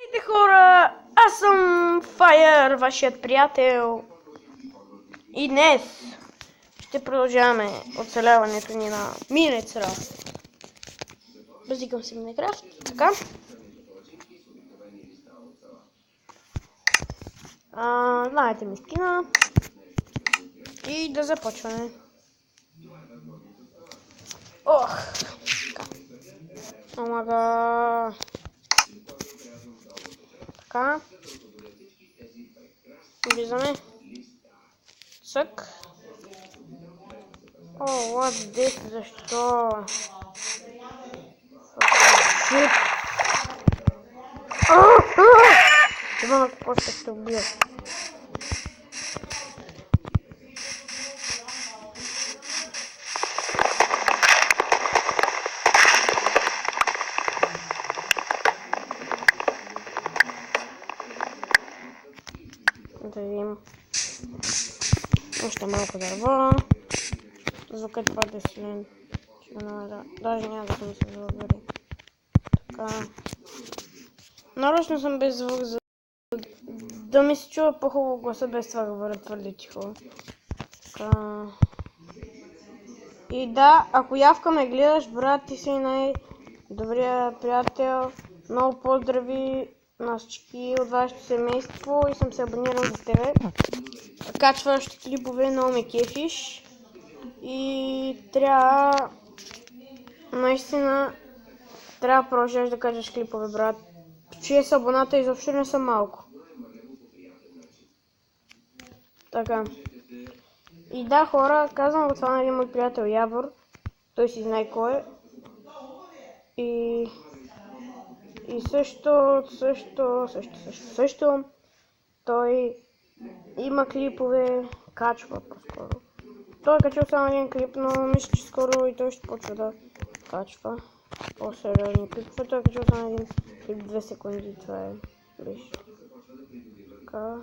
Здравейте хора, аз съм Fire, вашият приятел. И днес ще продължаваме оцеляването ни на Minecraft. Базикам си Minecraft, така. Знаете ми скина. И да започваме. Ох, така. Омага. Така. Влизаме. Цък. О, what's this? Защо? Това какво ще се убия. Да видим. Още малко дърво. Звукът твърде силен. Даже няма да съм се забери. Така. Нарочно съм без звук, за да ми се чува по-хубаво гласа, без това говоря твърде тихо. Така. И да, ако Явка ме гледаш, брат, ти си най-добрия приятел. Много поздрави на всички от вашето семейство и съм се абонирал за тебе. Качваш клипове, много ме кефиш. И трябва наистина трябва да продължаваш да качваш клипове, брат. Чия са абоната изобщо не са малко. Така. И да, хора, казвам го това на един мой приятел Явор. Той си знае кой е. И също той има клипове, качва по-скоро. Той е качил само един клип, но мисля, че скоро и той ще почва да качва по-сериозни клипове. Той е качил само един клип 2 секунди, това е лиш. Така.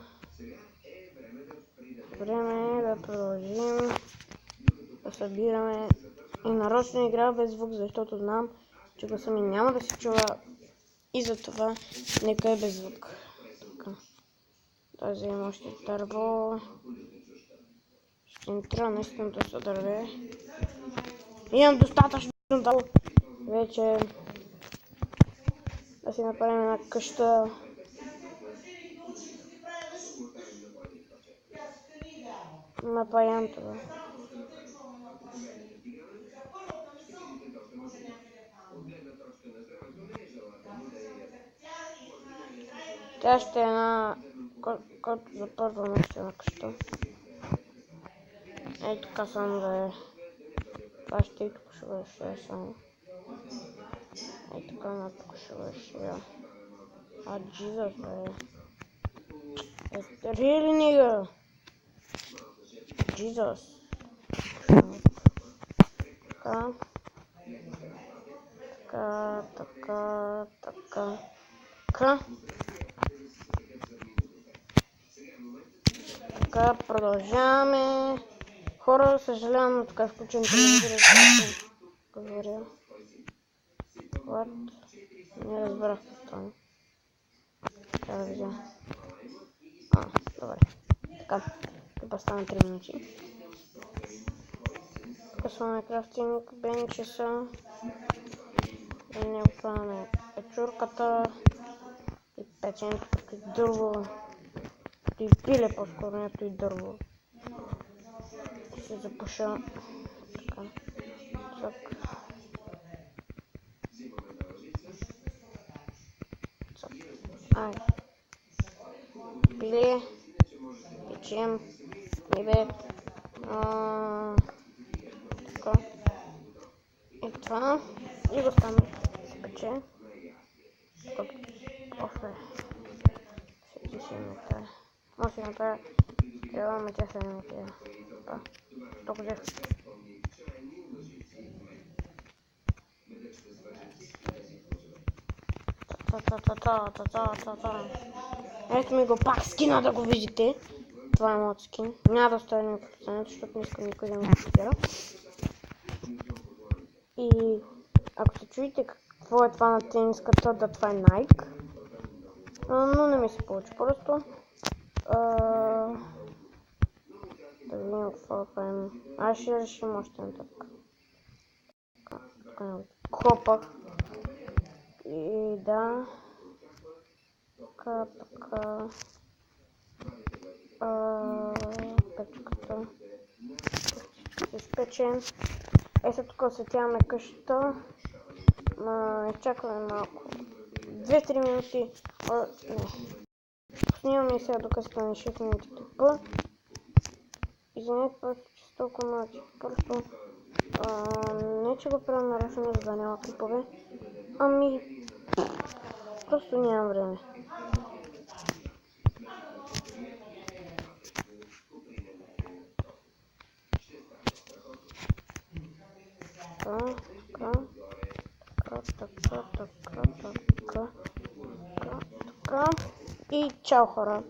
Време е да продължим да събираме. И нарочно играя без звук, защото знам, че гласа ми няма да се чува. И затова нека е без звук. Така. Да вземем още дърво. Ще ни трябва наистина да се дърве. Имам достатъчно дърво. Вече да си направим една къща. На паянтова. Тя ще е една, който за първа наистина къща. Ей, така само да е. Това ще и тук ще бъде сега само. Ей, така на тук ще бъде сега. Jesus, бе. Really, nigga? Jesus. Така. Така, продължаваме. Хора, съжалявам, но така включен телевизора, защото говоря. What? Не разбрах какво стане. Трябва да видя. Добре. Така, това стана 3 минути. Късваме крафтинг, бенчеса. И не оправяме печурката. И печем тук и дърво. И пиле по-скоро, нето и дърво. Ще запуша. Така. Цък. Цък. Ай. Пиле. Печем. Рибе. Така. И това. И го стане. Се пече. Тук. Офе. Сети си метая. Може да направя. Трябва, ама тя се не метая. Тук взех. Ето ми го пак скина да го видите. Това е моят скин. Няма да оставя никакво ценето, защото не искам никой да ме копира. И ако се чуете какво е това на тениската, да това е Nike. Но не ми се получи просто. Да видим какво правим. Аз ще решим още на така. Хопа. И да. Така. Печката. Ще изпечем. Сега тук осветяваме къщата. Изчакваме малко. 2-3 минути. Не. Снимаме сега докато стане 6 минути тъпа. Извинете просто, че са толкова малки. Просто не че го правя нарочно, за да няма клипове. Ами просто нямам време. Така. И чао хора!